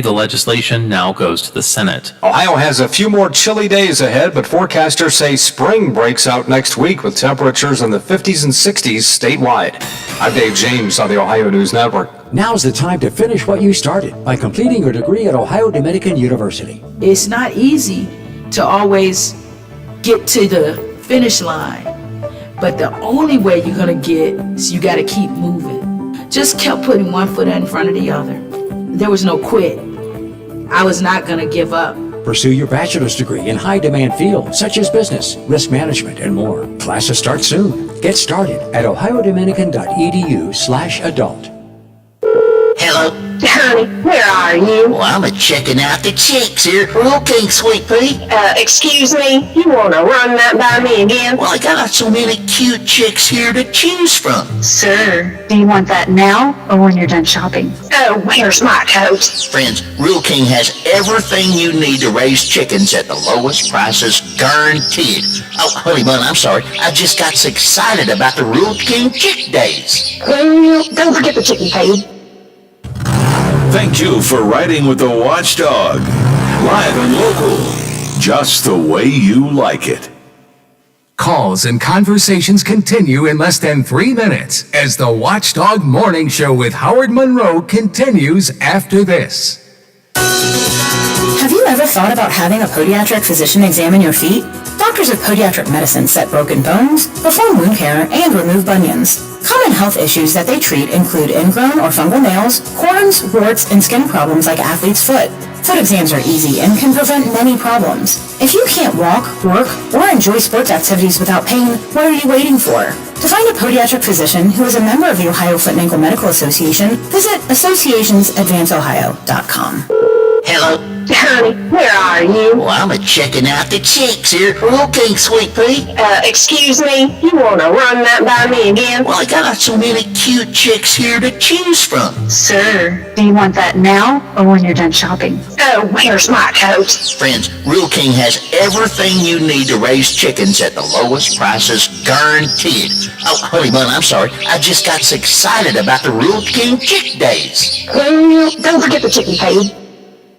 The legislation now goes to the Senate. Ohio has a few more chilly days ahead, but forecasters say spring breaks out next week with temperatures in the 50s and 60s statewide. I'm Dave James on the Ohio News Network. Now's the time to finish what you started by completing your degree at Ohio Dominican University. It's not easy to always get to the finish line, but the only way you're gonna get is you gotta keep moving. Just kept putting one foot in front of the other. There was no quit. I was not gonna give up. Pursue your bachelor's degree in high-demand fields such as business, risk management, and more. Classes start soon. Get started at ohiodominican.edu/adult. Hello? Honey, where are you? Well, I'm checking out the chicks here. Okay, sweet pea. Excuse me? You wanna run that by me again? Well, I got so many cute chicks here to choose from. Sir, do you want that now or when you're done shopping? Oh, where's my coat? Friends, Real King has everything you need to raise chickens at the lowest prices, guaranteed. Oh, honey bun, I'm sorry. I just got so excited about the Real King Chick Days. Well, don't forget the chicken feed. Thank you for riding with the Watchdog. Live and local. Just the way you like it. Calls and conversations continue in less than 3 minutes as the Watchdog Morning Show with Howard Monroe continues after this. Have you ever thought about having a podiatric physician examine your feet? Doctors of podiatric medicine set broken bones, perform wound care, and remove bunions. Common health issues that they treat include ingrown or fungal nails, corns, warts, and skin problems like athlete's foot. Foot exams are easy and can prevent many problems. If you can't walk, work, or enjoy sports activities without pain, what are you waiting for? To find a podiatric physician who is a member of the Ohio Foot and Ankle Medical Association, visit associationsadvanceohio.com. Hello? Honey, where are you? Well, I'm checking out the chicks here at Rule King, Sweet Pea. Excuse me? You wanna run that by me again? Well, I got so many cute chicks here to choose from. Sir, do you want that now or when you're done shopping? Oh, where's my coat? Friends, Rule King has everything you need to raise chickens at the lowest prices, guaranteed. Oh, honey bun, I'm sorry. I just got so excited about the Rule King Chick Days. Don't forget the chicken feed.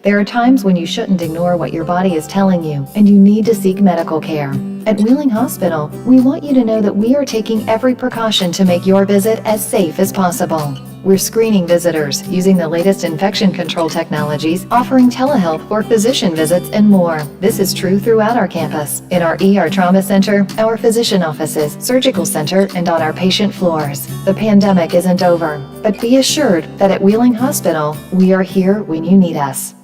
There are times when you shouldn't ignore what your body is telling you, and you need to seek medical care. At Wheeling Hospital, we want you to know that we are taking every precaution to make your visit as safe as possible. We're screening visitors using the latest infection control technologies, offering telehealth or physician visits, and more. This is true throughout our campus, in our ER trauma center, our physician offices, surgical center, and on our patient floors. The pandemic isn't over, but be assured that at Wheeling Hospital, we are here when you need us.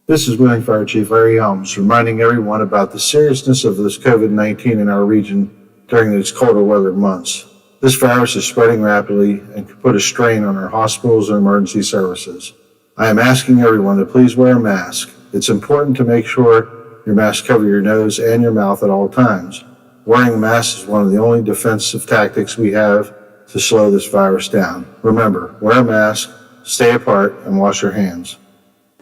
This is Wheeling Fire Chief Larry Helms reminding everyone about the seriousness of this COVID-19 in our region during these colder weather months. This virus is spreading rapidly and could put a strain on our hospitals and emergency services. I am asking everyone to please wear a mask. It's important to make sure your mask covers your nose and your mouth at all times. Wearing a mask is one of the only defensive tactics we have to slow this virus down. Remember, wear a mask, stay apart, and wash your hands.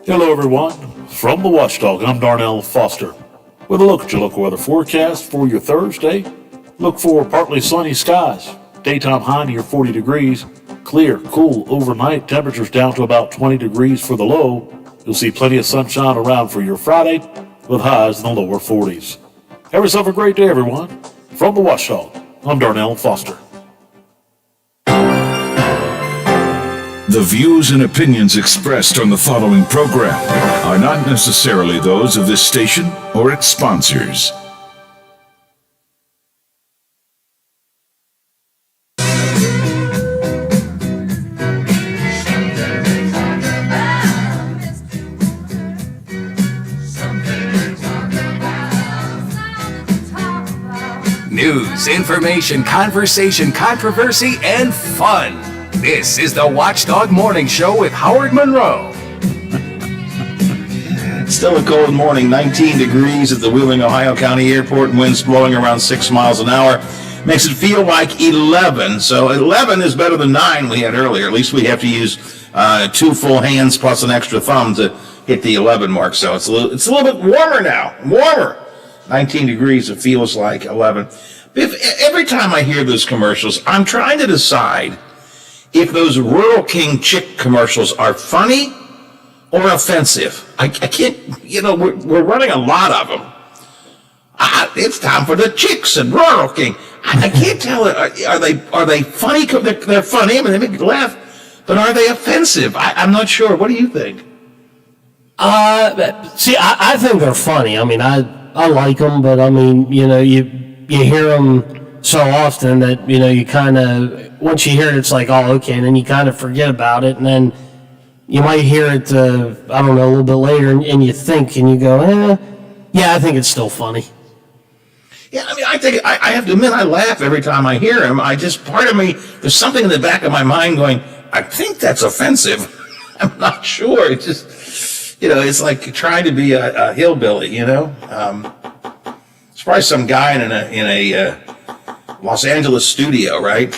Hello everyone, from the Watchdog, I'm Darnell Foster. With a look at your local weather forecast for your Thursday. Look for partly sunny skies, daytime high near 40 degrees, clear, cool overnight, temperatures down to about 20 degrees for the low. You'll see plenty of sunshine around for your Friday, with highs in the lower 40s. Have yourself a great day everyone. From the Watchdog, I'm Darnell Foster. The views and opinions expressed on the following program are not necessarily those of this station or its sponsors. News, information, conversation, controversy, and fun. This is the Watchdog Morning Show with Howard Monroe. Still a cold morning, 19 degrees at the Wheeling, Ohio County Airport, winds blowing around 6 miles an hour. Makes it feel like 11, so 11 is better than 9 we had earlier. At least we have to use 2 full hands plus an extra thumb to hit the 11 mark, so it's a little bit warmer now, warmer. 19 degrees, it feels like 11. Every time I hear those commercials, I'm trying to decide if those Rural King chick commercials are funny or offensive. I can't, we're running a lot of them. It's time for the chicks and Rural King. I can't tell, are they funny? They're funny, I mean, they make you laugh, but are they offensive? I'm not sure. What do you think? See, I think they're funny. I mean, I like them, but I mean, you hear them so often that, you kind of, once you hear it, it's like, oh, okay, and then you kind of forget about it, and then you might hear it, I don't know, a little bit later, and you think, and you go, yeah, I think it's still funny. Yeah, I mean, I have to admit, I laugh every time I hear him. Part of me, there's something in the back of my mind going, I think that's offensive. I'm not sure. It's just, it's like trying to be a hillbilly, It's probably some guy in a Los Angeles studio, right?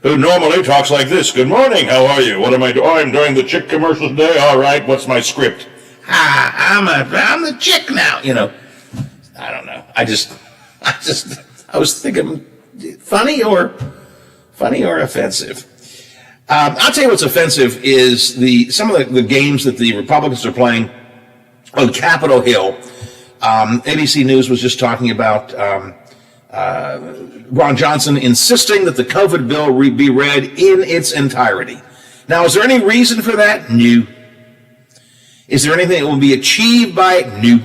Who normally talks like this. Good morning, how are you? What am I doing? Oh, I'm doing the chick commercial today. All right, what's my script? I'm the chick now, I don't know. I was thinking funny or offensive. I'll tell you what's offensive is some of the games that the Republicans are playing on Capitol Hill. ABC News was just talking about Ron Johnson insisting that the COVID bill be read in its entirety. Now, is there any reason for that? No. Is there anything that will be achieved by it? No.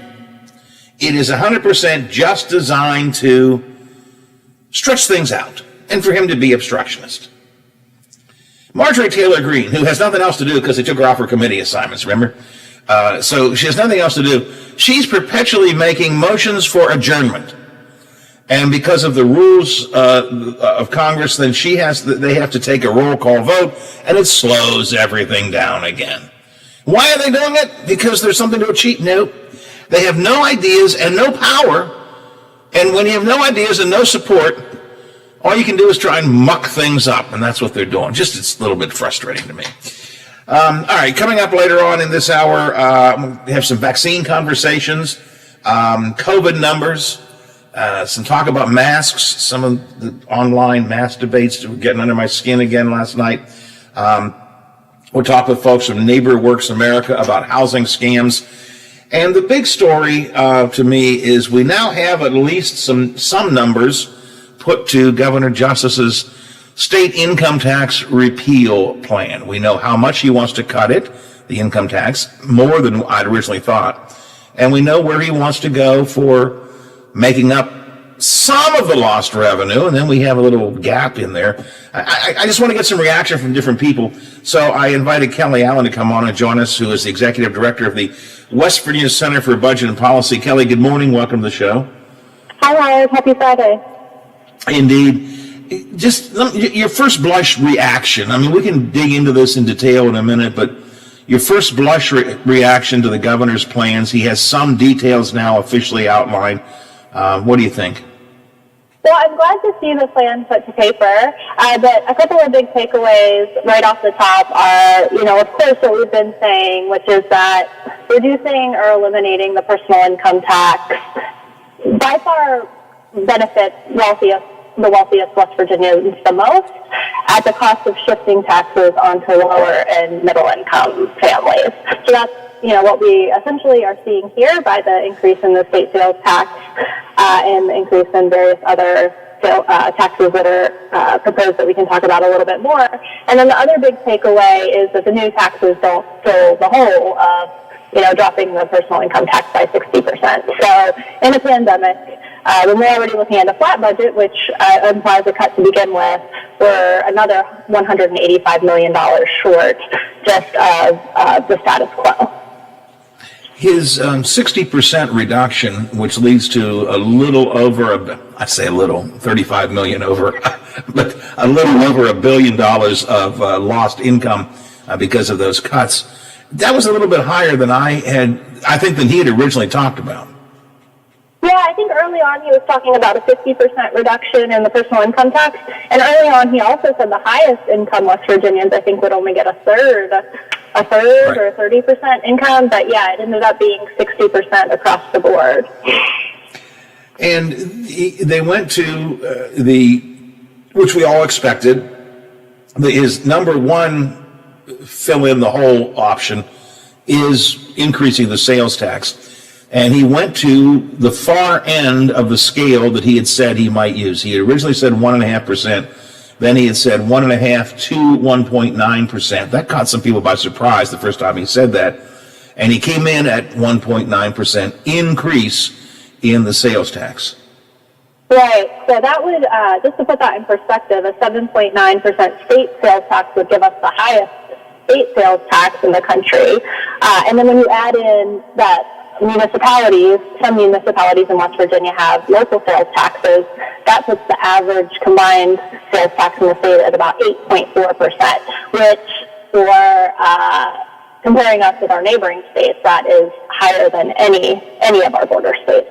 It is 100% just designed to stretch things out and for him to be obstructionist. Marjorie Taylor Greene, who has nothing else to do because they took her off her committee assignments, remember? So she has nothing else to do. She's perpetually making motions for adjournment. And because of the rules of Congress, then they have to take a roll call vote, and it slows everything down again. Why are they doing it? Because there's something to achieve? Nope. They have no ideas and no power. And when you have no ideas and no support, all you can do is try and muck things up. And that's what they're doing. Just it's a little bit frustrating to me. All right, coming up later on in this hour, we have some vaccine conversations, COVID numbers, some talk about masks, some of the online mask debates that were getting under my skin again last night. We'll talk with folks from Neighbor Works America about housing scams. And the big story to me is we now have at least some numbers put to Governor Justice's state income tax repeal plan. We know how much he wants to cut it, the income tax, more than I'd originally thought. And we know where he wants to go for making up some of the lost revenue, and then we have a little gap in there. I just want to get some reaction from different people. So I invited Kelly Allen to come on and join us, who is the executive director of the West Virginia Center for Budget and Policy. Kelly, good morning. Welcome to the show. Hi, Howard. Happy Friday. Indeed. Just your first blush reaction. I mean, we can dig into this in detail in a minute, but your first blush reaction to the governor's plans. He has some details now officially outlined. What do you think? Well, I'm glad to see the plan put to paper, but a couple of big takeaways right off the top are, of course, what we've been saying, which is that reducing or eliminating the personal income tax by far benefits the wealthiest West Virginians the most at the cost of shifting taxes onto lower and middle income families. So that's what we essentially are seeing here by the increase in the state sales tax and the increase in various other taxes that are proposed that we can talk about a little bit more. And then the other big takeaway is that the new taxes don't fill the hole of dropping the personal income tax by 60%. So in a pandemic, when we're already looking at a flat budget, which implies a cut to begin with, we're another $185 million short just of the status quo. His 60% reduction, which leads to a little over, I say a little, 35 million over, but a little over $1 billion of lost income because of those cuts. That was a little bit higher than than he had originally talked about. Yeah, I think early on he was talking about a 50% reduction in the personal income tax, and early on he also said the highest income West Virginians, I think, would only get a third right, or 30% income, but yeah, it ended up being 60% across the board. And they went to which we all expected, his number one fill in the hole option is increasing the sales tax. And he went to the far end of the scale that he had said he might use. He had originally said 1.5%. Then he had said 1.5 to 1.9%. That caught some people by surprise the first time he said that. And he came in at 1.9% increase in the sales tax. Right. So that would, just to put that in perspective, a 7.9% state sales tax would give us the highest state sales tax in the country. And then when you add in that some municipalities in West Virginia have local sales taxes, that puts the average combined sales tax in the state at about 8.4%, which for comparing us with our neighboring states, that is higher than any of our border states.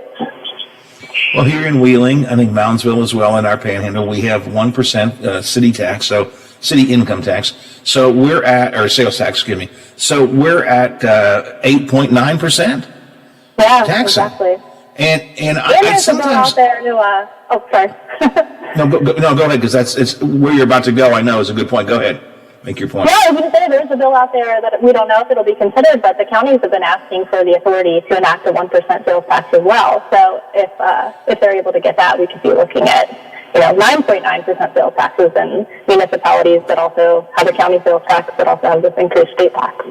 Well, here in Wheeling, I think Moundsville as well, in our panhandle, we have 1% city tax, so city income tax. So we're at, or sales tax, excuse me. So we're at 8.9%. Yeah, taxing. Exactly. And there's a bill out there to, sorry. No, go ahead, because it's where you're about to go. I know is a good point. Go ahead, make your point. Yeah, I was going to say there's a bill out there that we don't know if it'll be considered, but the counties have been asking for the authority to enact a 1% sales tax as well. So if they're able to get that, we could be looking at 9.9% sales taxes in municipalities that also have a county sales tax that also have this increased state tax.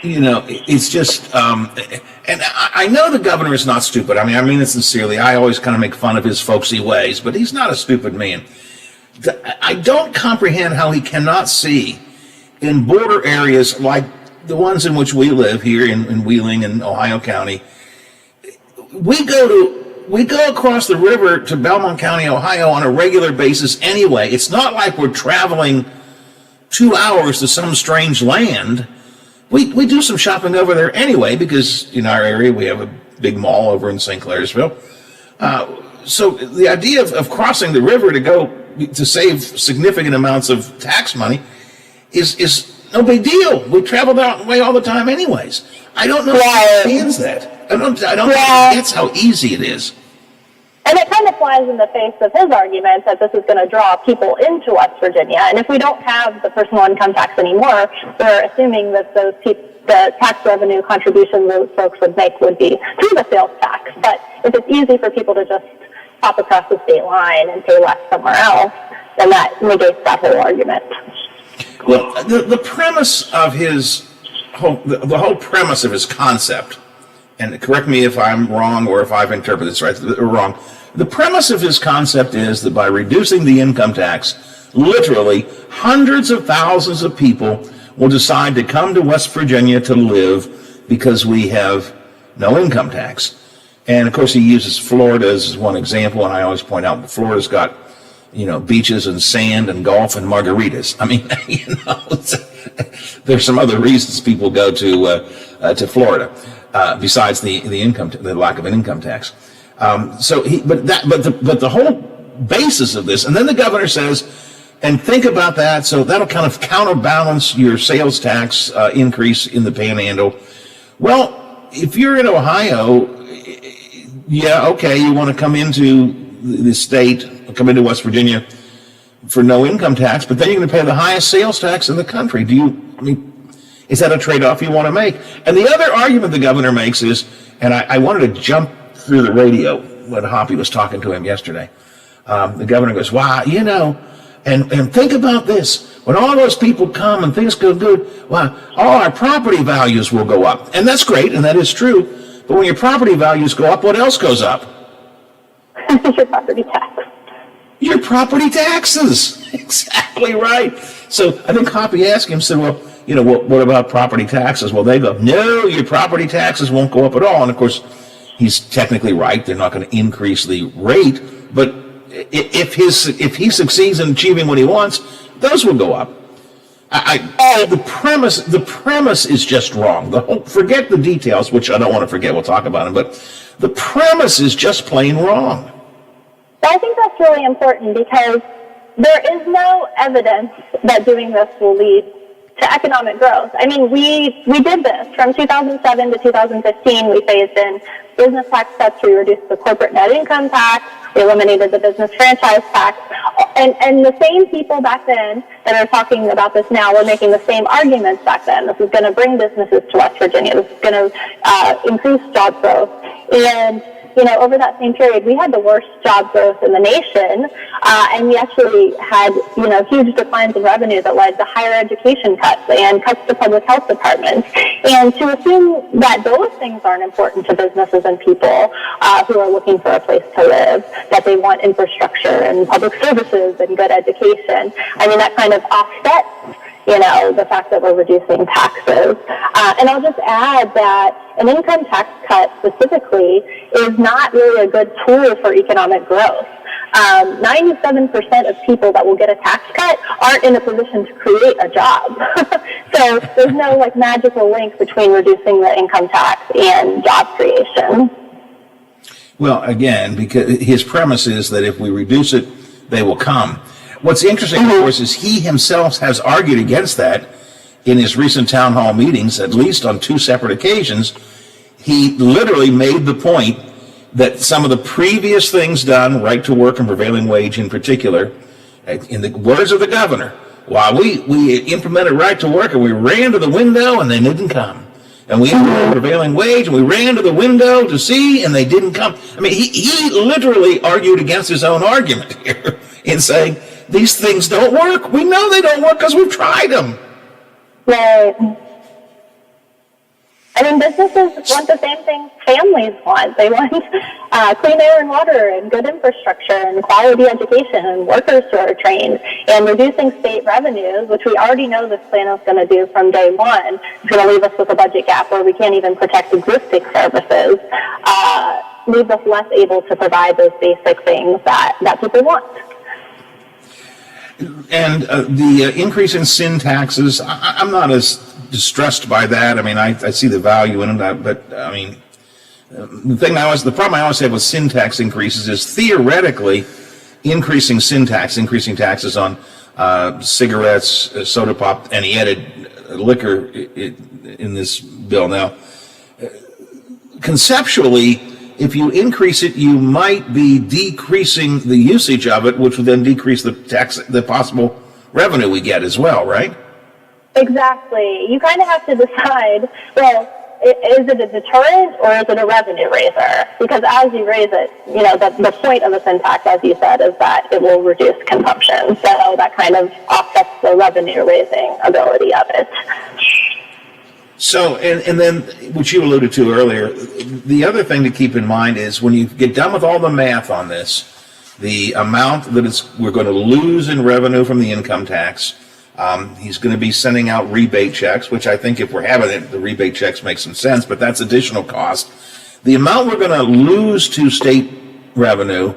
It's just, and I know the governor is not stupid. I mean it sincerely. I always kind of make fun of his folksy ways, but he's not a stupid man. I don't comprehend how he cannot see in border areas like the ones in which we live here in Wheeling and Ohio County. We go across the river to Belmont County, Ohio on a regular basis anyway. It's not like we're traveling 2 hours to some strange land. We do some shopping over there anyway because in our area we have a big mall over in St. Clairsville. So the idea of crossing the river to save significant amounts of tax money is no big deal. We travel that way all the time anyways. I don't know if he understands that. I don't think that's how easy it is. And it kind of flies in the face of his argument that this is going to draw people into West Virginia. And if we don't have the personal income tax anymore, we're assuming that the tax revenue contribution those folks would make would be through the sales tax. But if it's easy for people to just hop across the state line and pay less somewhere else, then that negates that whole argument. Well, the premise of the whole premise of his concept, and correct me if I'm wrong or if I've interpreted this right or wrong, the premise of his concept is that by reducing the income tax, literally hundreds of thousands of people will decide to come to West Virginia to live because we have no income tax. And of course he uses Florida as one example, and I always point out that Florida's got, beaches and sand and golf and margaritas. I mean, there's some other reasons people go to Florida besides the lack of an income tax. But the whole basis of this, and then the governor says, and think about that, so that'll kind of counterbalance your sales tax increase in the Panhandle. Well, if you're in Ohio, yeah, okay, you want to come into the state, come into West Virginia for no income tax, but then you're going to pay the highest sales tax in the country. Is that a trade-off you want to make? And the other argument the governor makes is, and I wanted to jump through the radio when Hoppy was talking to him yesterday. The governor goes, wow, and think about this. When all those people come and things go good, wow, all our property values will go up. And that's great, and that is true. But when your property values go up, what else goes up? Your property tax. Your property taxes. Exactly right. So I think Hoppy asked him, said, well, what about property taxes? Well, they go, no, your property taxes won't go up at all. And of course, he's technically right. They're not going to increase the rate. But if he succeeds in achieving what he wants, those will go up. The premise is just wrong. Forget the details, which I don't want to forget. We'll talk about them. But the premise is just plain wrong. I think that's really important because there is no evidence that doing this will lead to economic growth. I mean, we did this from 2007 to 2015. We phased in business tax cuts. We reduced the corporate net income tax. We eliminated the business franchise tax. And the same people back then that are talking about this now were making the same arguments back then. This is going to bring businesses to West Virginia. This is going to increase job growth. And over that same period, we had the worst job growth in the nation, and we actually had, huge declines in revenue that led to higher education cuts and cuts to public health departments. And to assume that those things aren't important to businesses and people who are looking for a place to live, that they want infrastructure and public services and good education, that kind of offsets the fact that we're reducing taxes. And I'll just add that an income tax cut specifically is not really a good tool for economic growth. 97% of people that will get a tax cut aren't in a position to create a job. So there's no magical link between reducing the income tax and job creation. Well, again, because his premise is that if we reduce it, they will come. What's interesting, of course, is he himself has argued against that in his recent town hall meetings, at least on 2 separate occasions. He literally made the point that some of the previous things done, right to work and prevailing wage in particular, in the words of the governor, while we implemented right to work and we ran to the window and they didn't come. And we implemented prevailing wage and we ran to the window to see and they didn't come. He literally argued against his own argument here in saying, these things don't work. We know they don't work because we've tried them. Right. Businesses want the same thing families want. They want clean air and water and good infrastructure and quality education and workers who are trained. And reducing state revenues, which we already know this plan is going to do from day one, is going to leave us with a budget gap where we can't even protect existing services, leaves us less able to provide those basic things that people want. And the increase in sin taxes, I'm not as distressed by that. I mean, I see the value in it, but I mean, the problem I always have with sin tax increases is theoretically increasing taxes on cigarettes, soda pop, and he added liquor in this bill. Now, conceptually, if you increase it, you might be decreasing the usage of it, which would then decrease the possible revenue we get as well, right? Exactly. You kind of have to decide, well, is it a deterrent or is it a revenue raiser? Because as you raise it, the point of the sin tax, as you said, is that it will reduce consumption. So that kind of offsets the revenue raising ability of it. So, and then, which you alluded to earlier, the other thing to keep in mind is when you get done with all the math on this, the amount that we're going to lose in revenue from the income tax, he's going to be sending out rebate checks, which I think if we're having it, the rebate checks make some sense, but that's additional cost. The amount we're going to lose to state revenue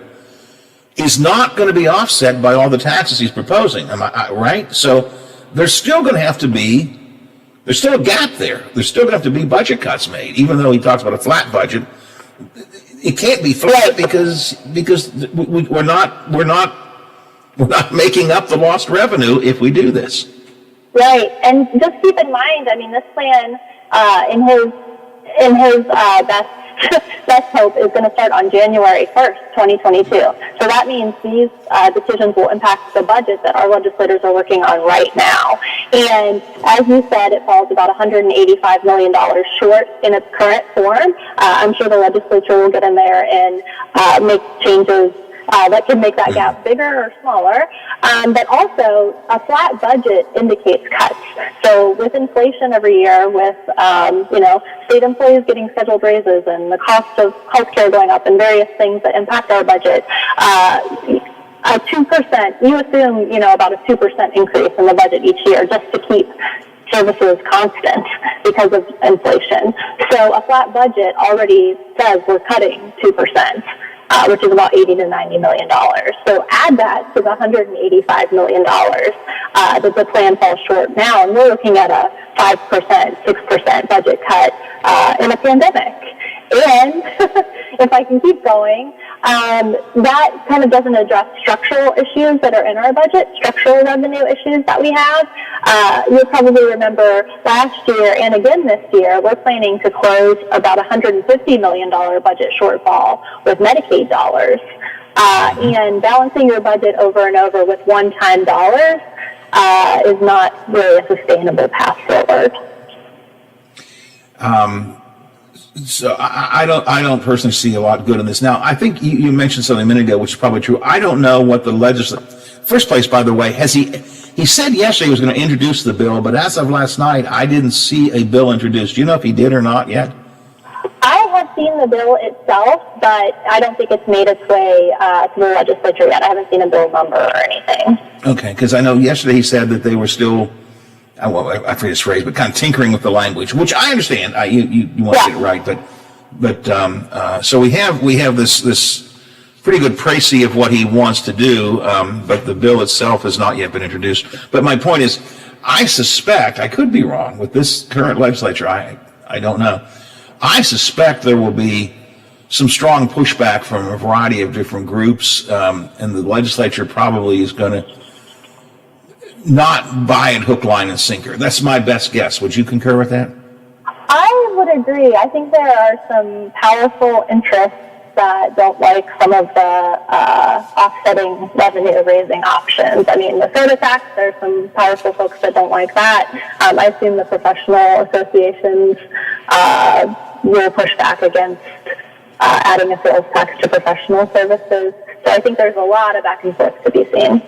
is not going to be offset by all the taxes he's proposing, right? So there's still going to have to be There's still a gap there. There's still going to have to be budget cuts made, even though he talks about a flat budget. It can't be flat because we're not making up the lost revenue if we do this. Right, and just keep in mind, I mean, this plan in his best hope is going to start on January 1st, 2022. So that means these decisions will impact the budget that our legislators are working on right now. And as you said, it falls about $185 million short in its current form. I'm sure the legislature will get in there and make changes that can make that gap bigger or smaller. But also, a flat budget indicates cuts. So with inflation every year, with state employees getting scheduled raises and the cost of healthcare going up and various things that impact our budget, a 2%, you assume, about a 2% increase in the budget each year just to keep services constant because of inflation. So a flat budget already says we're cutting 2%. Which is about $80 to $90 million. So add that to the $185 million that the plan falls short now, and we're looking at a 5%, 6% budget cut in a pandemic. And if I can keep going, that kind of doesn't address structural issues that are in our budget, structural revenue issues that we have. You'll probably remember last year and again this year, we're planning to close about $150 million budget shortfall with Medicaid dollars. And balancing your budget over and over with one-time dollars is not really a sustainable path forward. So I don't personally see a lot good in this. Now, I think you mentioned something a minute ago, which is probably true. I don't know what the first place, by the way, he said yesterday he was going to introduce the bill, but as of last night, I didn't see a bill introduced. Do you know if he did or not yet? I have seen the bill itself, but I don't think it's made its way to the legislature yet. I haven't seen a bill number or anything. Okay, because I know yesterday he said that they were still, I forget his phrase, but kind of tinkering with the language, which I understand. You want to get it right, but so we have this pretty good précis of what he wants to do, but the bill itself has not yet been introduced. But my point is, I suspect, I could be wrong with this current legislature, I don't know. I suspect there will be some strong pushback from a variety of different groups, and the legislature probably is going to not buy it hook, line, and sinker. That's my best guess. Would you concur with that? I would agree. I think there are some powerful interests that don't like some of the offsetting revenue-raising options. I mean, the soda tax, there's some powerful folks that don't like that. I assume the professional associations will push back against adding a sales tax to professional services. So I think there's a lot of back and forth to be seen.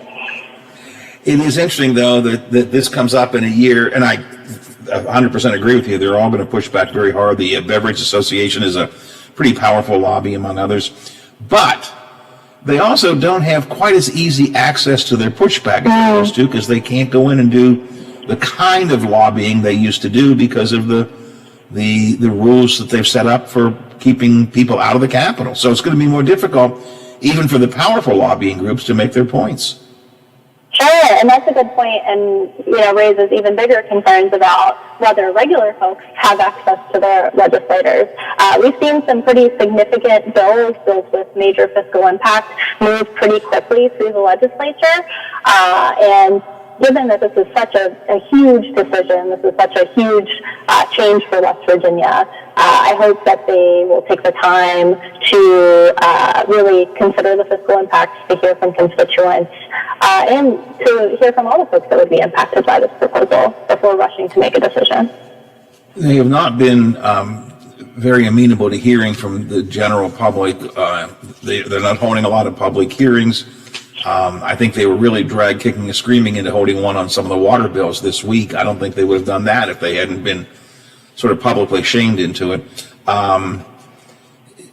It is interesting, though, that this comes up in a year, and I 100% agree with you. They're all going to push back very hard. The Beverage Association is a pretty powerful lobby, among others. But they also don't have quite as easy access to their pushback as they used to, because they can't go in and do the kind of lobbying they used to do because of the rules that they've set up for keeping people out of the Capitol. So it's going to be more difficult, even for the powerful lobbying groups, to make their points. Sure, and that's a good point, and raises even bigger concerns about whether regular folks have access to their legislators. We've seen some pretty significant bills with major fiscal impact move pretty quickly through the legislature, and given that this is such a huge decision, this is such a huge change for West Virginia, I hope that they will take the time to really consider the fiscal impacts, to hear from constituents, and to hear from all the folks that would be impacted by this proposal before rushing to make a decision. They have not been very amenable to hearing from the general public. They're not holding a lot of public hearings. I think they were really dragged kicking and screaming into holding one on some of the water bills this week. I don't think they would have done that if they hadn't been sort of publicly shamed into it.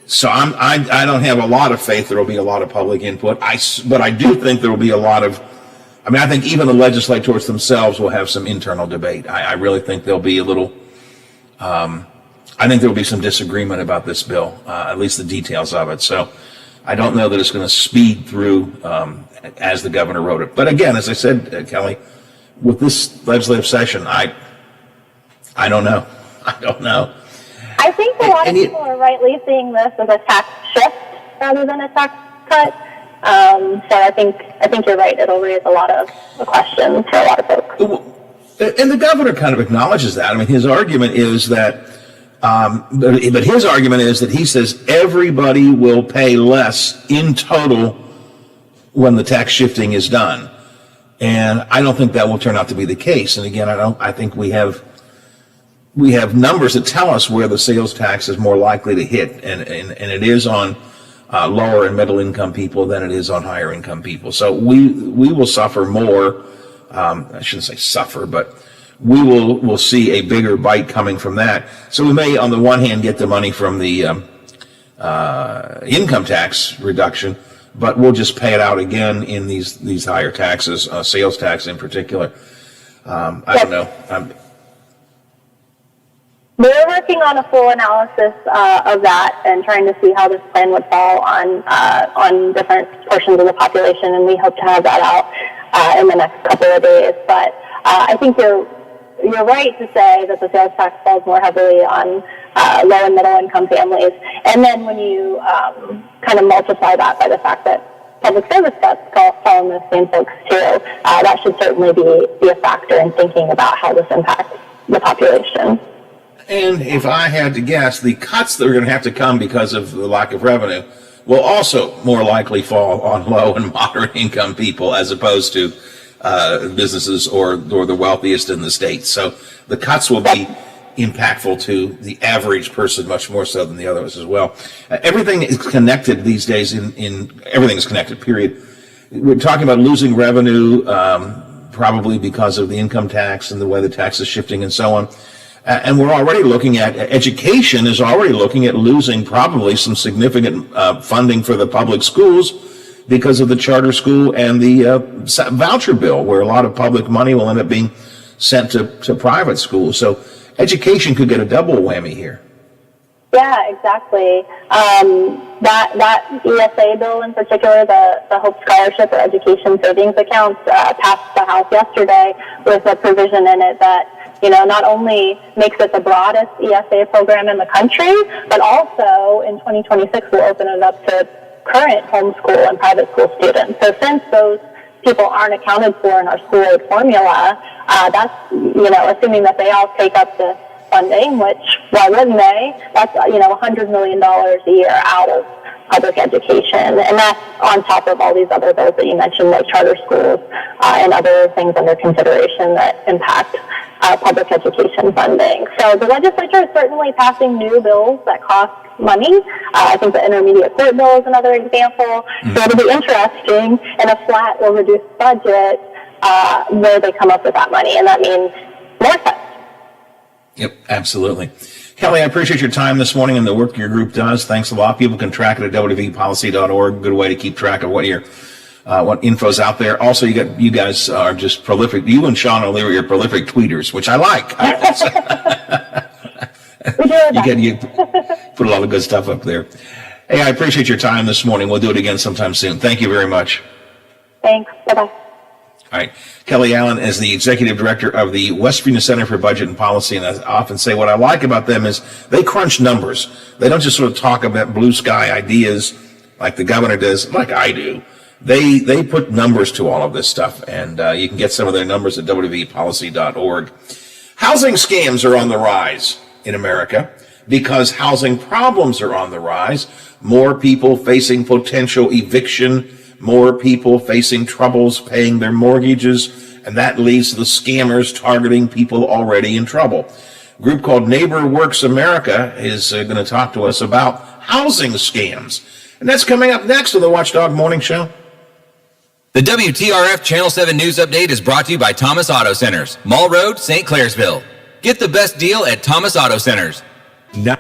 So I don't have a lot of faith there will be a lot of public input. But I do think there will be a lot of, I think even the legislators themselves will have some internal debate. I really think there'll be a little, I think there will be some disagreement about this bill, at least the details of it. So I don't know that it's going to speed through as the governor wrote it. But again, as I said, Kelly, with this legislative session, I don't know. I don't know. I think a lot of people are rightly seeing this as a tax shift rather than a tax cut. So I think you're right. It'll raise a lot of questions for a lot of folks. And the governor kind of acknowledges that. His argument is that, but his argument is that he says everybody will pay less in total when the tax shifting is done. And I don't think that will turn out to be the case. And again, I think we have numbers that tell us where the sales tax is more likely to hit, and it is on lower and middle income people than it is on higher income people. So we will suffer more. I shouldn't say suffer, but we'll see a bigger bite coming from that. So we may, on the one hand, get the money from the income tax reduction, but we'll just pay it out again in these higher taxes, sales tax in particular. I don't know. We're working on a full analysis of that and trying to see how this plan would fall on different portions of the population, and we hope to have that out in the next couple of days. But I think you're right to say that the sales tax falls more heavily on low and middle income families, and then when you kind of multiply that by the fact that public service debts fall on those same folks too, that should certainly be a factor in thinking about how this impacts the population. And if I had to guess, the cuts that are going to have to come because of the lack of revenue will also more likely fall on low and moderate income people as opposed to businesses or the wealthiest in the state. So the cuts will be impactful to the average person much more so than the others as well. Everything is connected these days. Everything is connected, period. We're talking about losing revenue probably because of the income tax and the way the tax is shifting and so on. And we're already looking at, education is already looking at losing probably some significant funding for the public schools because of the charter school and the voucher bill, where a lot of public money will end up being sent to private schools. So education could get a double whammy here. Yeah, exactly. That ESA bill in particular, the Hope Scholarship or Education Savings Accounts, passed the House yesterday with a provision in it that not only makes it the broadest ESA program in the country, but also in 2026 will open it up to current homeschool and private school students. So since those people aren't accounted for in our school aid formula, that's, assuming that they all take up the funding, which, why wouldn't they? That's, $100 million a year out of public education. And that's on top of all these other bills that you mentioned, like charter schools and other things under consideration that impact public education funding. So the legislature is certainly passing new bills that cost money. I think the intermediate court bill is another example. So it'll be interesting in a flat or reduced budget where they come up with that money, and that means more cuts. Yep, absolutely. Kelly, I appreciate your time this morning and the work your group does. Thanks a lot. People can track it at wvpolicy.org. Good way to keep track of what info's out there. Also, you guys are just prolific. You and Sean O'Leary are prolific tweeters, which I like. You put a lot of good stuff up there. Hey, I appreciate your time this morning. We'll do it again sometime soon. Thank you very much. Thanks. Bye-bye. All right. Kelly Allen is the executive director of the West Virginia Center for Budget and Policy, and I often say what I like about them is they crunch numbers. They don't just sort of talk about blue sky ideas like the governor does, like I do. They put numbers to all of this stuff, and you can get some of their numbers at wvpolicy.org. Housing scams are on the rise in America because housing problems are on the rise. More people facing potential eviction, more people facing troubles paying their mortgages, and that leads to the scammers targeting people already in trouble. A group called Neighbor Works America is going to talk to us about housing scams. And that's coming up next on the Watchdog Morning Show. The WTRF Channel 7 News Update is brought to you by Thomas Auto Centers, Mall Road, St. Clairsville. Get the best deal at Thomas Auto Centers. Now,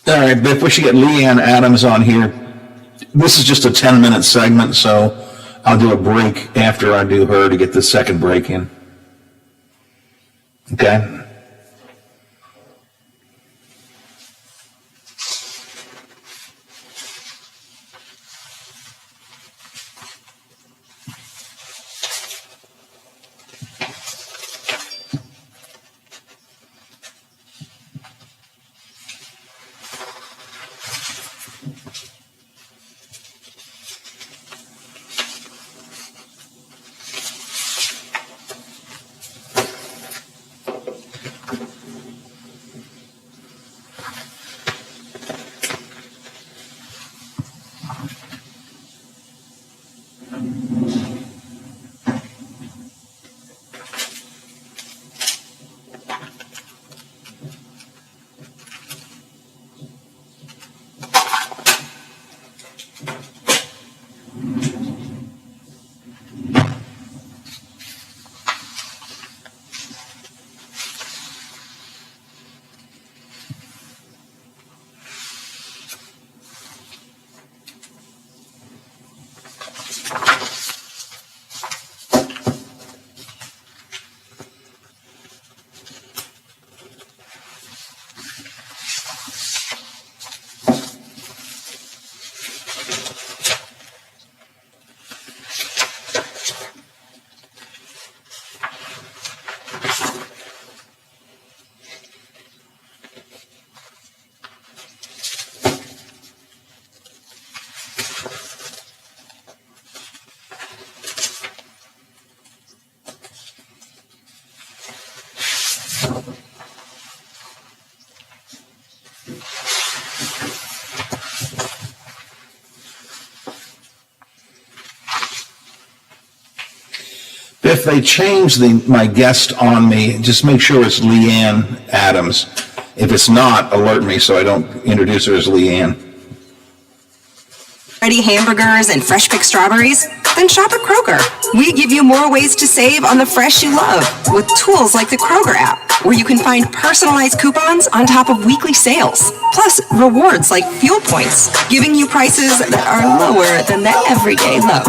all right, Biff, we should get Leanne Adams on here. This is just a 10-minute segment, so I'll do a break after I do her to get the second break in. Okay? If they change my guest on me, just make sure it's Leanne Adams. If it's not, alert me so I don't introduce her as Leanne. Ready hamburgers and fresh picked strawberries? Then shop at Kroger. We give you more ways to save on the fresh you love with tools like the Kroger app, where you can find personalized coupons on top of weekly sales, plus rewards like fuel points, giving you prices that are lower than the everyday low.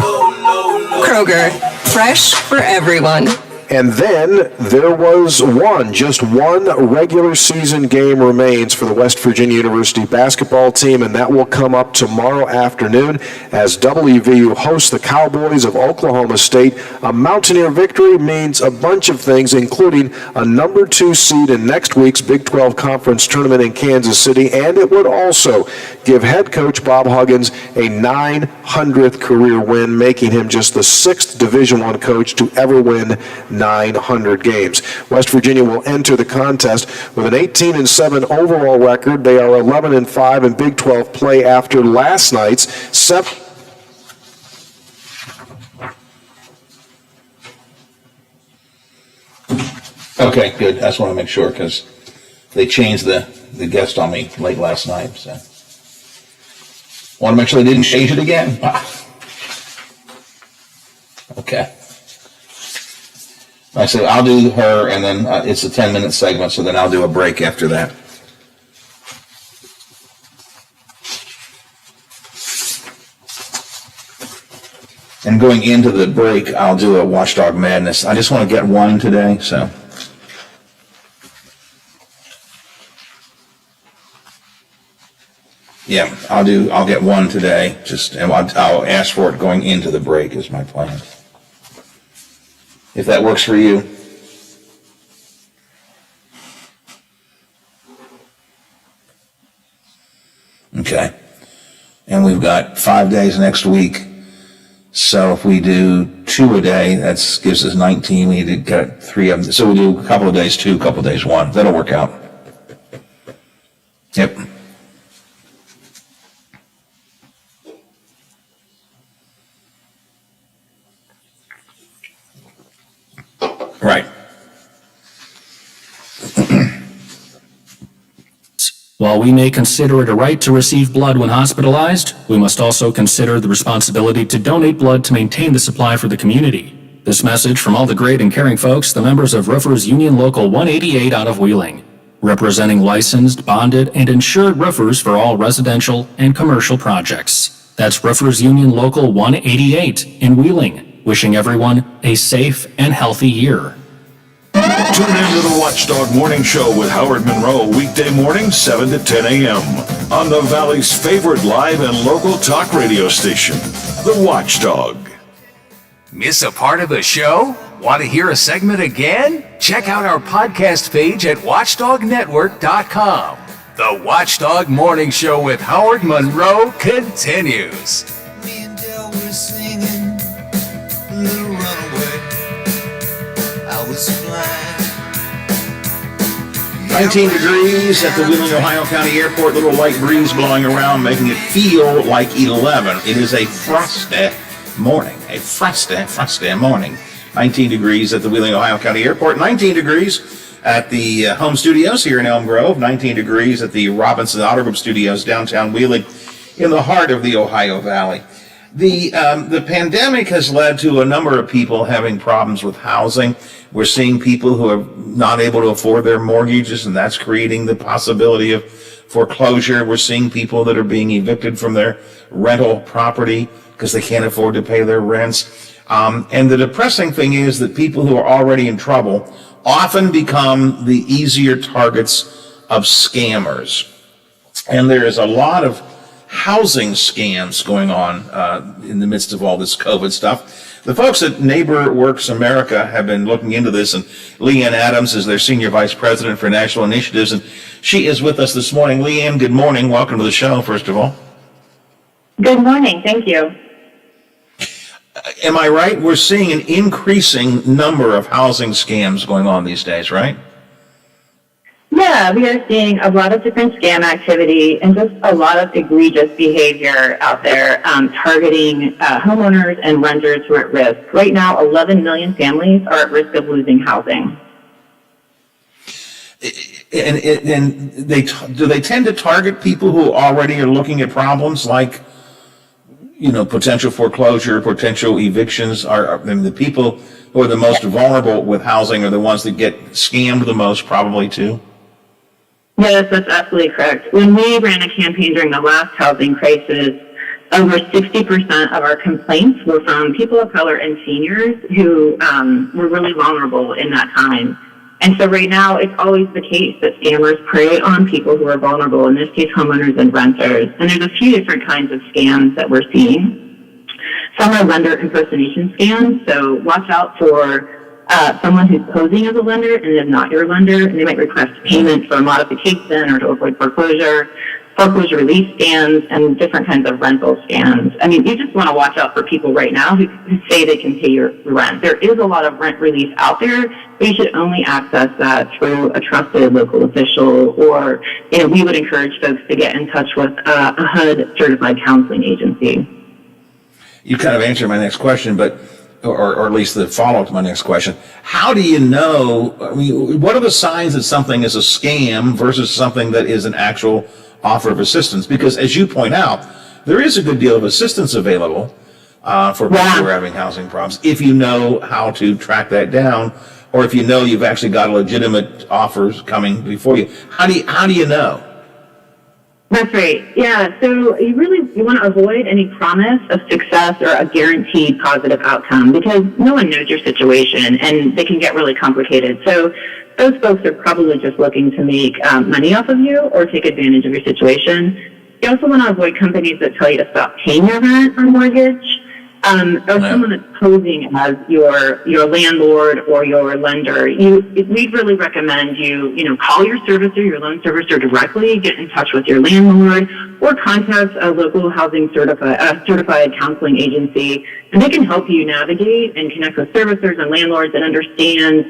Kroger, fresh for everyone. And then there was just one regular season game remains for the West Virginia University basketball team, and that will come up tomorrow afternoon as WVU hosts the Cowboys of Oklahoma State. A Mountaineer victory means a bunch of things, including a number 2 seed in next week's Big 12 Conference tournament in Kansas City, and it would also give head coach Bob Huggins a 900th career win, making him just the 6th Division I coach to ever win 900 games. West Virginia will enter the contest with an 18-7 overall record. They are 11-5 in Big 12 play after last night's Okay, good. I just want to make sure because they changed the guest on me late last night. So want to make sure they didn't change it again. Okay. I said I'll do her, and then it's a 10-minute segment, so then I'll do a break after that. And going into the break, I'll do a Watchdog Madness. I just want to get one today, so. Yeah, I'll get one today, and I'll ask for it going into the break is my plan. If that works for you. Okay. And we've got 5 days next week. So if we do 2 a day, that gives us 19. We need to get 3 of them. So we do a couple of days 2, a couple of days 1. That'll work out. Yep. Right. While we may consider it a right to receive blood when hospitalized, we must also consider the responsibility to donate blood to maintain the supply for the community. This message from all the great and caring folks, the members of Roofers Union Local 188 out of Wheeling, representing licensed, bonded, and insured roofers for all residential and commercial projects. That's Roofers Union Local 188 in Wheeling, wishing everyone a safe and healthy year. Tune in to the Watchdog Morning Show with Howard Monroe, weekday mornings 7 to 10 a.m. on the Valley's favorite live and local talk radio station, The Watchdog. Miss a part of the show? Want to hear a segment again? Check out our podcast page at watchdognetwork.com. The Watchdog Morning Show with Howard Monroe continues. Me and Dale were singing Little Runaway. I was blind. 19 degrees at the Wheeling, Ohio County Airport. Little light breeze blowing around, making it feel like 11. It is a frosty morning. A frosty morning. 19 degrees at the Wheeling, Ohio County Airport. 19 degrees at the home studios here in Elm Grove. 19 degrees at the Robinson Auto Group Studios, downtown Wheeling, in the heart of the Ohio Valley. The pandemic has led to a number of people having problems with housing. We're seeing people who are not able to afford their mortgages, and that's creating the possibility of foreclosure. We're seeing people that are being evicted from their rental property because they can't afford to pay their rents. And the depressing thing is that people who are already in trouble often become the easier targets of scammers. And there is a lot of housing scams going on in the midst of all this COVID stuff. The folks at Neighbor Works America have been looking into this, and Leanne Adams is their Senior Vice President for National Initiatives, and she is with us this morning. Leanne, good morning. Welcome to the show, first of all. Good morning. Thank you. Am I right? We're seeing an increasing number of housing scams going on these days, right? Yeah, we are seeing a lot of different scam activity and just a lot of egregious behavior out there targeting homeowners and renters who are at risk. Right now, 11 million families are at risk of losing housing. And do they tend to target people who already are looking at problems like, potential foreclosure, potential evictions? The people who are the most vulnerable with housing are the ones that get scammed the most, probably, too? Yes, that's absolutely correct. When we ran a campaign during the last housing crisis, over 60% of our complaints were from people of color and seniors who were really vulnerable in that time. And so right now, it's always the case that scammers prey on people who are vulnerable, in this case, homeowners and renters. And there's a few different kinds of scams that we're seeing. Some are lender impersonation scams, so watch out for someone who's posing as a lender and is not your lender, and they might request payment for a modification or to avoid foreclosure relief scams, and different kinds of rental scams. I mean, you just want to watch out for people right now who say they can pay your rent. There is a lot of rent relief out there, but you should only access that through a trusted local official, or, we would encourage folks to get in touch with a HUD certified counseling agency. You kind of answered my next question, or at least the follow-up to my next question. How do you know, what are the signs that something is a scam versus something that is an actual offer of assistance? Because as you point out, there is a good deal of assistance available for people who are having housing problems, if you know how to track that down, or if you know you've actually got legitimate offers coming before you. How do you know? That's right. Yeah. So you want to avoid any promise of success or a guaranteed positive outcome, because no one knows your situation and they can get really complicated. So those folks are probably just looking to make money off of you or take advantage of your situation. You also want to avoid companies that tell you to stop paying your rent or mortgage, or someone that's posing as your landlord or your lender. We'd really recommend you call your servicer, your loan servicer directly, get in touch with your landlord, or contact a local housing certified counseling agency, and they can help you navigate and connect with servicers and landlords and understand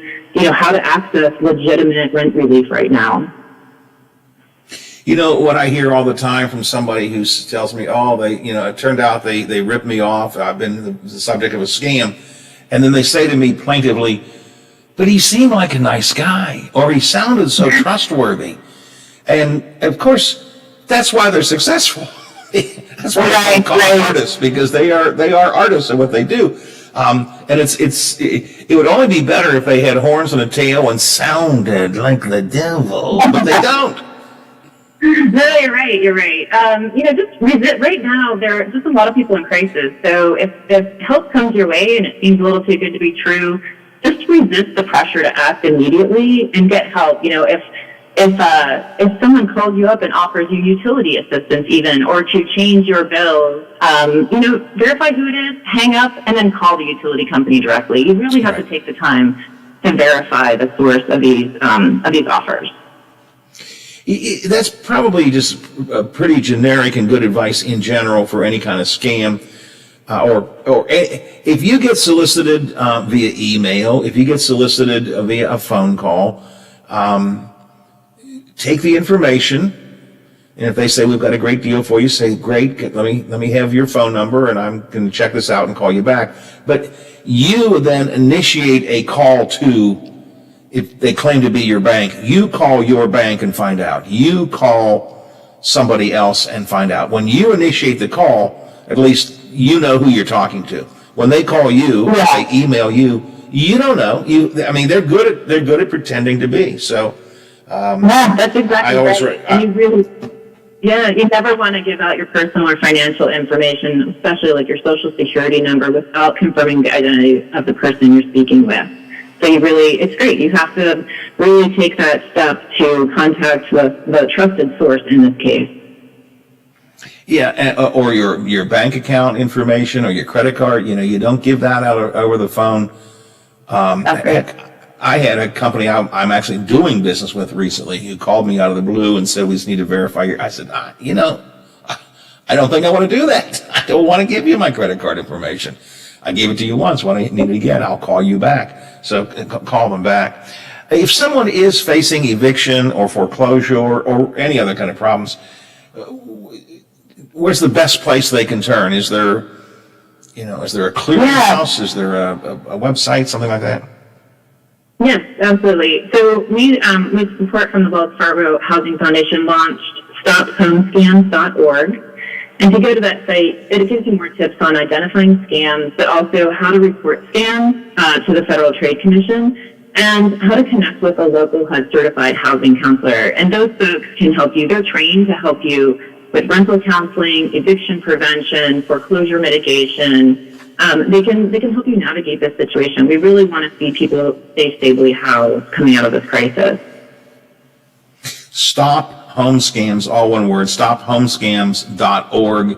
how to access legitimate rent relief right now. You know what I hear all the time from somebody who tells me, "Oh, it turned out they ripped me off. I've been the subject of a scam," and then they say to me plaintively, "But he seemed like a nice guy, or he sounded so trustworthy." And of course, that's why they're successful. That's why they're called artists, because they are artists at what they do. And it would only be better if they had horns and a tail and sounded like the devil, but they don't. No, you're right. Just resist. Right now, there are just a lot of people in crisis. So if help comes your way and it seems a little too good to be true, just resist the pressure to act immediately and get help. If someone calls you up and offers you utility assistance even, or to change your bills, verify who it is, hang up, and then call the utility company directly. You really have to take the time to verify the source of these offers. That's probably just pretty generic and good advice in general for any kind of scam. Or if you get solicited via email, if you get solicited via a phone call, take the information, and if they say we've got a great deal for you, say great. Let me have your phone number, and I'm going to check this out and call you back. But you then initiate a call to. If they claim to be your bank, you call your bank and find out. You call somebody else and find out. When you initiate the call, at least you know who you're talking to. When they call you, or they email you, you don't know. They're good at pretending to be. So, that's exactly right. And you never want to give out your personal or financial information, especially like your social security number, without confirming the identity of the person you're speaking with. So it's great. You have to really take that step to contact the trusted source in this case. Yeah, or your bank account information or your credit card. You don't give that out over the phone. That's great. I had a company I'm actually doing business with recently who called me out of the blue and said, "We just need to verify your." I said, I don't think I want to do that. I don't want to give you my credit card information. I gave it to you once. When I need it again, I'll call you back. So call them back. If someone is facing eviction or foreclosure or any other kind of problems, where's the best place they can turn? Is there a clearinghouse? Is there a website, something like that? Yes, absolutely. So we with support from the Wells Fargo Housing Foundation, launched StopHomeScams.org. And to go to that site, it gives you more tips on identifying scams, but also how to report scams to the Federal Trade Commission, and how to connect with a local HUD-certified housing counselor. And those folks can help you. They're trained to help you with rental counseling, eviction prevention, foreclosure mitigation. They can help you navigate this situation. We really want to see people stay stably housed coming out of this crisis. Stop Home Scams, all one word. StopHomeScams.org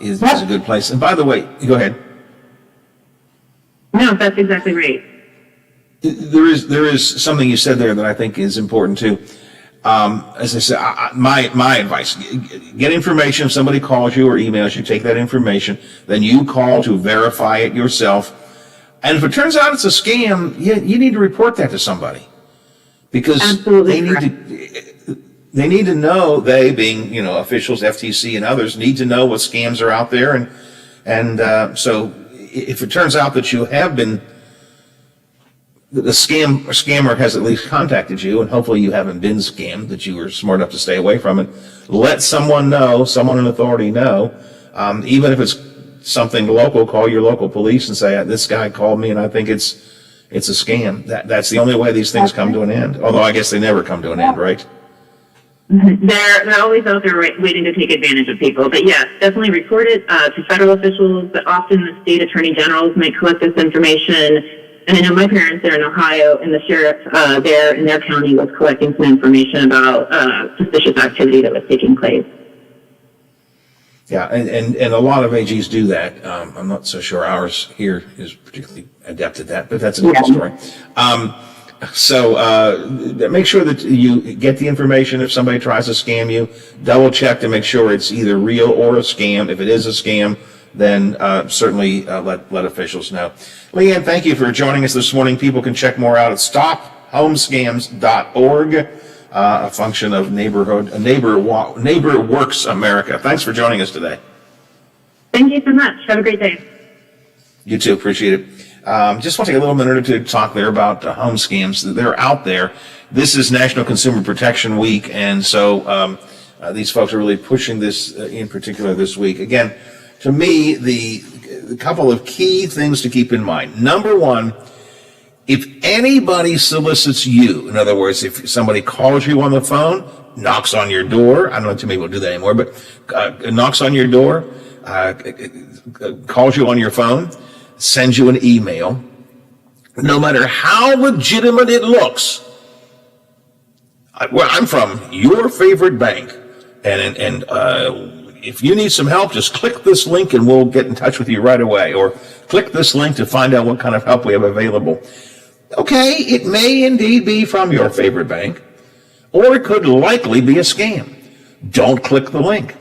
is a good place. And by the way, go ahead. No, that's exactly right. There is something you said there that I think is important too. As I said, my advice: get information. If somebody calls you or emails you, take that information. Then you call to verify it yourself. And if it turns out it's a scam, you need to report that to somebody, because they need to know, they being, officials, FTC and others, need to know what scams are out there. And so if it turns out that you have been, the scammer has at least contacted you, and hopefully you haven't been scammed, that you were smart enough to stay away from it, let someone in authority know. Even if it's something local, call your local police and say, this guy called me and I think it's a scam. That's the only way these things come to an end. Although I guess they never come to an end, right? They're always out there waiting to take advantage of people. But yes, definitely report it to federal officials, but often the state attorney generals might collect this information. And I know my parents are in Ohio, and the sheriff there in their county was collecting some information about suspicious activity that was taking place. Yeah, and a lot of AGs do that. I'm not so sure ours here is particularly adept at that, but that's another story. So make sure that you get the information if somebody tries to scam you. Double check to make sure it's either real or a scam. If it is a scam, then certainly let officials know. Leanne, thank you for joining us this morning. People can check more out at stophomescams.org, a function of Neighbor Works America. Thanks for joining us today. Thank you so much. Have a great day. You too. Appreciate it. Just want to take a little minute or two to talk there about home scams. They're out there. This is National Consumer Protection Week, and so these folks are really pushing this in particular this week. Again, to me, the couple of key things to keep in mind. Number one, if anybody solicits you, in other words, if somebody calls you on the phone, knocks on your door, I don't know too many people do that anymore, but knocks on your door, calls you on your phone, sends you an email, no matter how legitimate it looks. Where I'm from, your favorite bank, and if you need some help, just click this link and we'll get in touch with you right away, or click this link to find out what kind of help we have available. Okay, it may indeed be from your favorite bank, or it could likely be a scam. Don't click the link.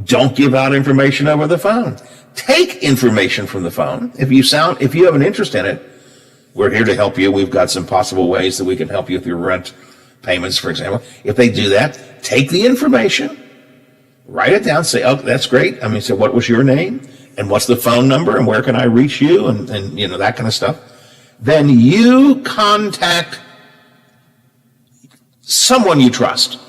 Don't give out information over the phone. Take information from the phone. If you have an interest in it, we're here to help you. We've got some possible ways that we can help you with your rent payments, for example. If they do that, take the information, write it down, say, oh, that's great. I mean, say, what was your name? And what's the phone number? And where can I reach you? And that kind of stuff. Then you contact someone you trust.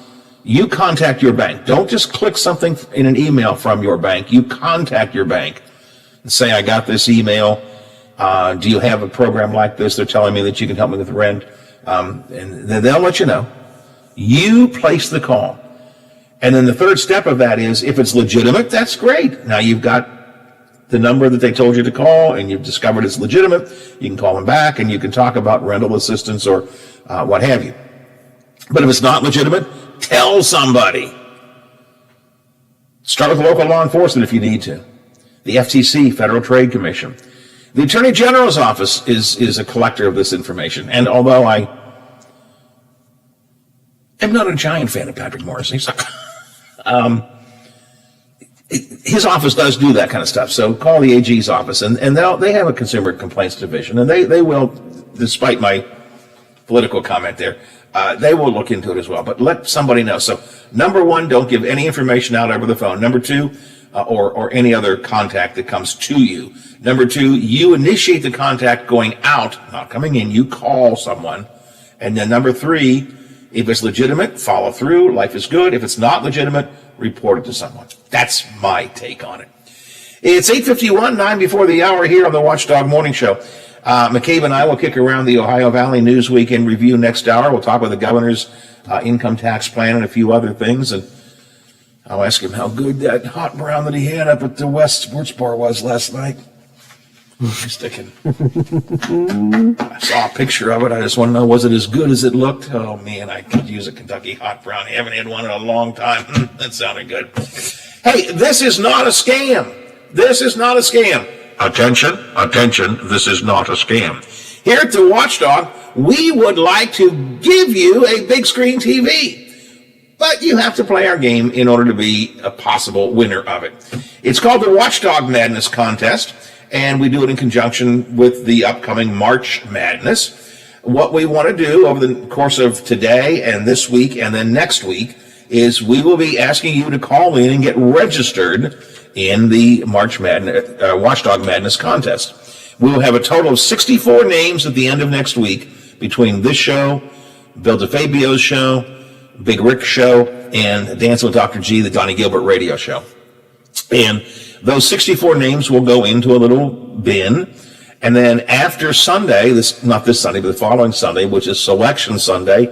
You contact your bank. Don't just click something in an email from your bank. You contact your bank and say, I got this email. Do you have a program like this? They're telling me that you can help me with the rent. And then they'll let you know. You place the call. And then the third step of that is, if it's legitimate, that's great. Now you've got the number that they told you to call, and you've discovered it's legitimate. You can call them back, and you can talk about rental assistance or what have you. But if it's not legitimate, tell somebody. Start with local law enforcement if you need to. The FTC, Federal Trade Commission. The Attorney General's office is a collector of this information. And although I am not a giant fan of Patrick Morrissey, his office does do that kind of stuff. So call the AG's office, and they have a consumer complaints division, and they will, despite my political comment there, they will look into it as well. But let somebody know. So number one, don't give any information out over the phone. Number two, or any other contact that comes to you. Number two, you initiate the contact going out, not coming in. You call someone. And then number three, if it's legitimate, follow through. Life is good. If it's not legitimate, report it to someone. That's my take on it. It's 8:51, 9 before the hour here on the Watchdog Morning Show. McCabe and I will kick around the Ohio Valley News Week in review next hour. We'll talk about the governor's income tax plan and a few other things. And I'll ask him how good that hot brown that he had up at the West Sports Bar was last night. Sticking. I saw a picture of it. I just want to know, was it as good as it looked? Oh, man, I could use a Kentucky hot brown. I haven't had one in a long time. That sounded good. Hey, this is not a scam. This is not a scam. Attention, attention, this is not a scam. Here at the Watchdog, we would like to give you a big screen TV. But you have to play our game in order to be a possible winner of it. It's called the Watchdog Madness Contest, and we do it in conjunction with the upcoming March Madness. What we want to do over the course of today and this week and then next week is we will be asking you to call in and get registered in the March Madness, Watchdog Madness Contest. We will have a total of 64 names at the end of next week between this show, Bill DeFabio's show, Big Rick's show, and Dancing with Dr. G, the Donnie Gilbert radio show. And those 64 names will go into a little bin. And then after Sunday, not this Sunday, but the following Sunday, which is Selection Sunday,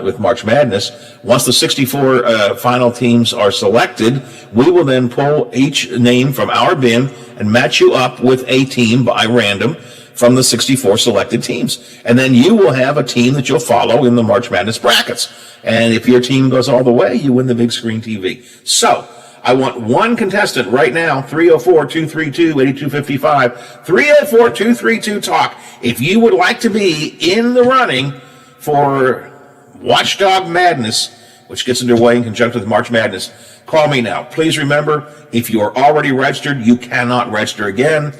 with March Madness. Once the 64 final teams are selected, we will then pull each name from our bin and match you up with a team by random from the 64 selected teams. And then you will have a team that you'll follow in the March Madness brackets. And if your team goes all the way, you win the big screen TV. So I want one contestant right now, 304-232-8255, 304-232-TALK. If you would like to be in the running for Watchdog Madness, which gets underway in conjunction with March Madness, call me now. Please remember, if you are already registered, you cannot register again.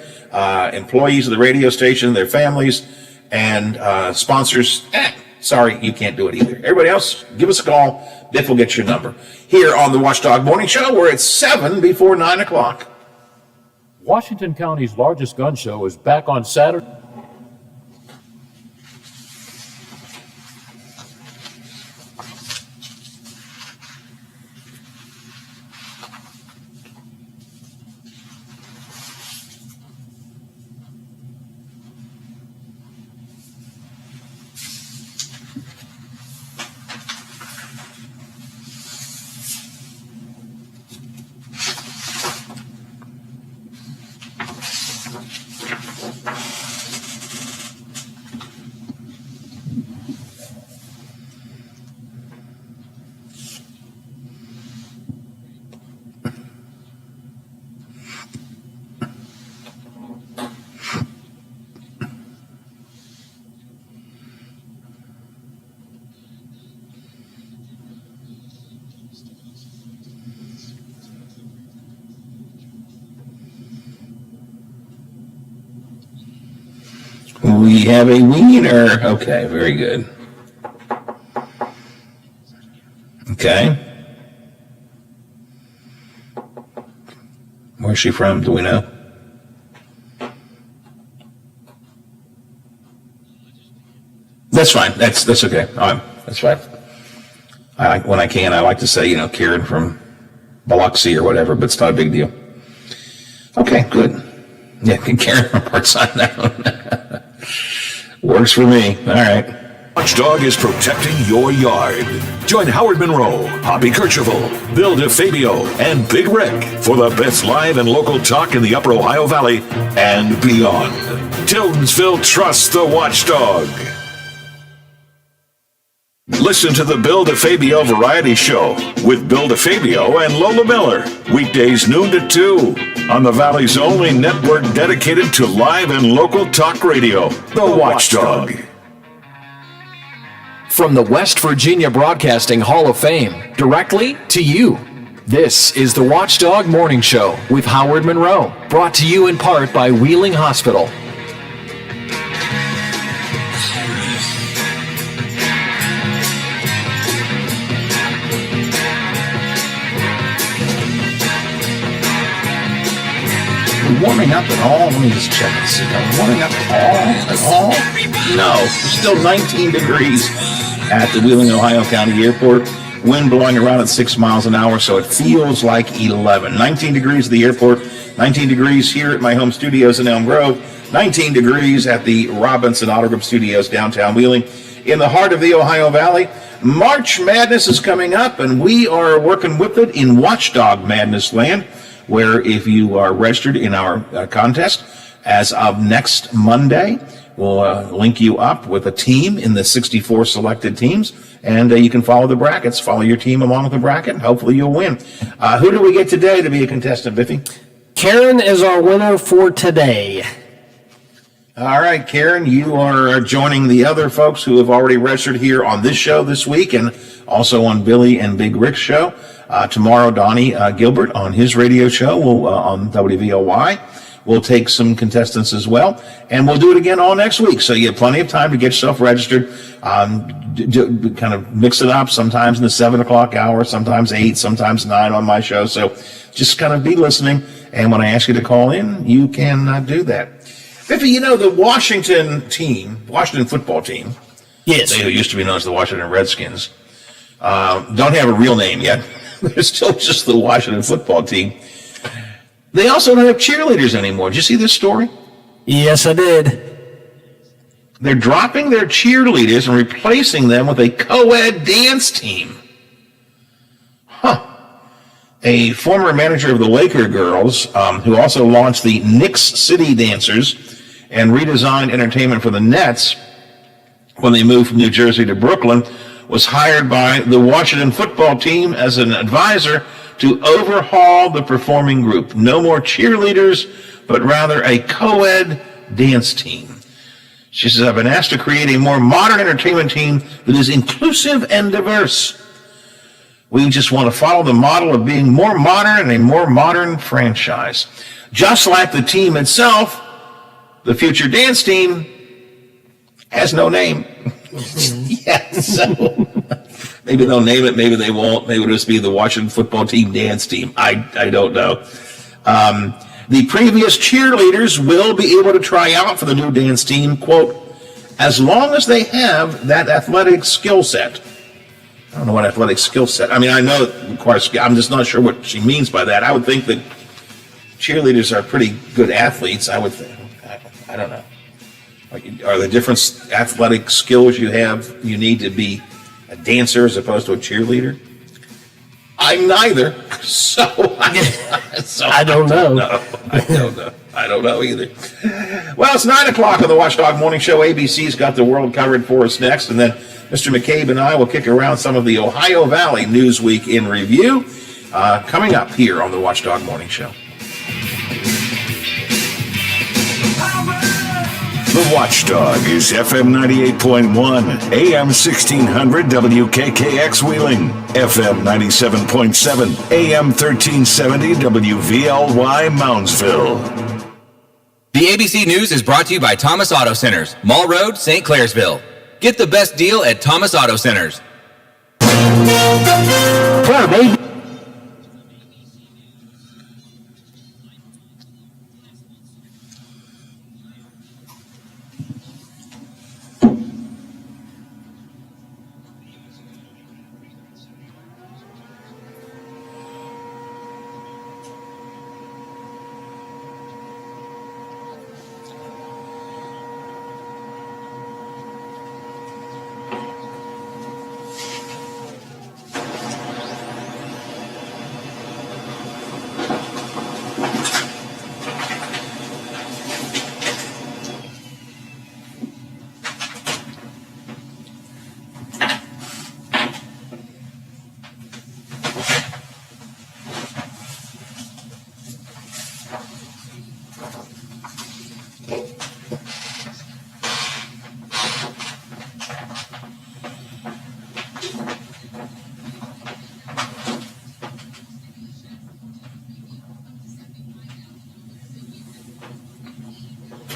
Employees of the radio station, their families, and sponsors, sorry, you can't do it either. Everybody else, give us a call. Biff will get your number. Here on the Watchdog Morning Show, where it's 7 before 9 o'clock. Washington County's largest gun show is back on Saturday. We have a wiener. Okay, very good. Okay. Where's she from? Do we know? That's fine. That's okay. That's fine. When I can, I like to say, Karen from Biloxi or whatever, but it's not a big deal. Okay, good. Yeah, Karen from Parkside. Works for me. All right. Watchdog is protecting your yard. Join Howard Monroe, Hoppy Kercheval, Bill DeFabio, and Big Rick for the best live and local talk in the Upper Ohio Valley and beyond. Tiltonsville trusts the Watchdog. Listen to the Bill DeFabio Variety Show with Bill DeFabio and Lola Miller. Weekdays noon to 2 on the Valley's only network dedicated to live and local talk radio, The Watchdog. From the West Virginia Broadcasting Hall of Fame, directly to you. This is the Watchdog Morning Show with Howard Monroe, brought to you in part by Wheeling Hospital. Warming up at all? Let me just check and see. Are we warming up at all? No. Still 19 degrees at the Wheeling, Ohio County Airport. Wind blowing around at 6 miles an hour, so it feels like 11. 19 degrees at the airport, 19 degrees here at my home studios in Elm Grove, 19 degrees at the Robinson Auto Group Studios downtown Wheeling. In the heart of the Ohio Valley, March Madness is coming up, and we are working with it in Watchdog Madness land, where if you are registered in our contest, as of next Monday, we'll link you up with a team in the 64 selected teams, and you can follow the brackets, follow your team along with the bracket, and hopefully you'll win. Who do we get today to be a contestant, Biffy? Karen is our winner for today. All right, Karen, you are joining the other folks who have already registered here on this show this week and also on Billy and Big Rick's show. Tomorrow, Donnie Gilbert on his radio show on WVOY. We'll take some contestants as well, and we'll do it again all next week. So you have plenty of time to get yourself registered. Kind of mix it up, sometimes in the 7 o'clock hour, sometimes 8, sometimes 9 on my show. So just kind of be listening, and when I ask you to call in, you can do that. Biffy, the Washington football team, yes, they who used to be known as the Washington Redskins, don't have a real name yet. They're still just the Washington football team. They also don't have cheerleaders anymore. Did you see this story? Yes, I did. They're dropping their cheerleaders and replacing them with a co-ed dance team. A former manager of the Laker girls, who also launched the Knicks City Dancers and redesigned entertainment for the Nets when they moved from New Jersey to Brooklyn, was hired by the Washington football team as an advisor to overhaul the performing group. No more cheerleaders, but rather a co-ed dance team. She says, I've been asked to create a more modern entertainment team that is inclusive and diverse. We just want to follow the model of being more modern and a more modern franchise. Just like the team itself, the future dance team has no name. Yeah, so maybe they'll name it, maybe they won't. Maybe it'll just be the Washington football team dance team. I don't know. The previous cheerleaders will be able to try out for the new dance team, quote, as long as they have that athletic skill set. I don't know what athletic skill set. I mean, I know it requires, I'm just not sure what she means by that. I would think that cheerleaders are pretty good athletes. I would think. I don't know. Are there different athletic skills you need to be a dancer as opposed to a cheerleader? I'm neither, so I don't know. I don't know either. Well, it's 9 o'clock on the Watchdog Morning Show. ABC's got the world covered for us next, and then Mr. McCabe and I will kick around some of the Ohio Valley Newsweek in review coming up here on the Watchdog Morning Show. The Watchdog is FM 98.1, AM 1600 WKKX Wheeling, FM 97.7, AM 1370 WVLY Moundsville. The ABC News is brought to you by Thomas Auto Centers, Mall Road, St. Clairsville. Get the best deal at Thomas Auto Centers. Come on, baby.